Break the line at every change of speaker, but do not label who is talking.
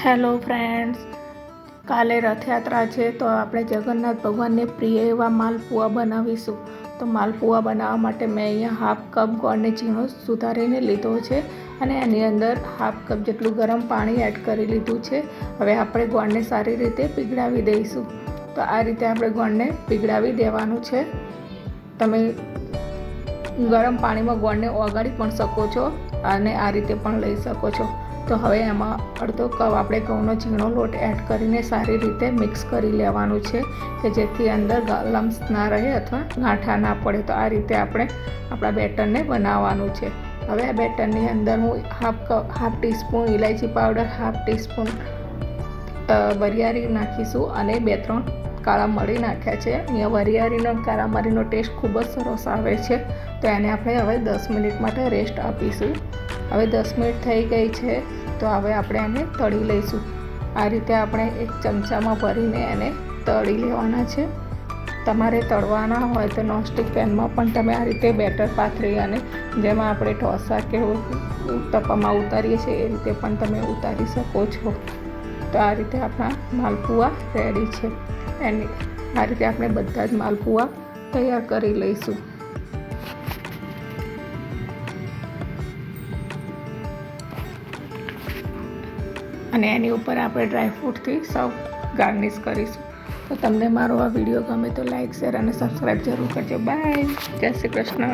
Hello friends, કાલે રથયાત્રા છે તો આપણે જગન્નાથ ભગવાનને પ્રિય એવા માલપુઆ બનાવીશું. તો માલપુઆ બનાવવા માટે મેં અહીંયા હાફ કપ ગોળને ઝીણો સુધારીને લીધો છે અને એની અંદર હાફ કપ જેટલું ગરમ પાણી એડ કરી લીધું છે. હવે આપણે ગોળને સારી રીતે પીગળાવી દઈશું. તો આ રીતે આપણે ગોળને પીગળાવી દેવાનું છે. તમે ગરમ પાણીમાં ગોળને ઓગાળી પણ શકો છો અને આ રીતે પણ લઈ શકો છો. તો હવે એમાં અડધો કપ આપણે ઘઉંનો ઝીણો લોટ એડ કરીને સારી રીતે મિક્સ કરી લેવાનું છે કે જેથી અંદર લમ્સ ના રહે અથવા ગાંઠા ના પડે. તો આ રીતે આપણે આપણા બેટરને બનાવવાનું છે. હવે આ બેટરની અંદર હું હાફ ટીસ્પૂન ઇલાયચી પાવડર, હાફ ટીસ્પૂન વરિયાળી નાખીશું અને 2-3 કાળા મરી નાખ્યા છે. અહીંયા વરિયાળીનો કાળા મરીનો ટેસ્ટ ખૂબ જ સરસ આવે છે. તો એને આપણે હવે 10 મિનિટ માટે રેસ્ટ આપીશું. હવે 10 મિનિટ થઈ ગઈ છે તો હવે આપણે એને તળી લઈશું. આ રીતે આપણે એક ચમચામાં ભરીને એને તળી લેવાના છે. તમારે તળવાના હોય તો નોનસ્ટિક પેનમાં પણ તમે આ રીતે બેટર પાથરી અને જેમાં આપણે ઢોસા કે ઉત્તપમમાં ઉતારીએ છીએ એ રીતે પણ તમે ઉતારી શકો છો. તો આ રીતે આપણા માલપુઆ રેડી છે. આ રીતે આપણે બધા જ માલપુઆ તૈયાર કરી લઈશું. અને એની ઉપર આપણે ડ્રાયફ્રૂટથી સર્વ ગાર્નિશ કરીશું. તો તમને મારો આ વિડીયો ગમે તો લાઈક, શેર અને સબસ્ક્રાઈબ જરૂર કરજો. બાય. જય શ્રી કૃષ્ણ.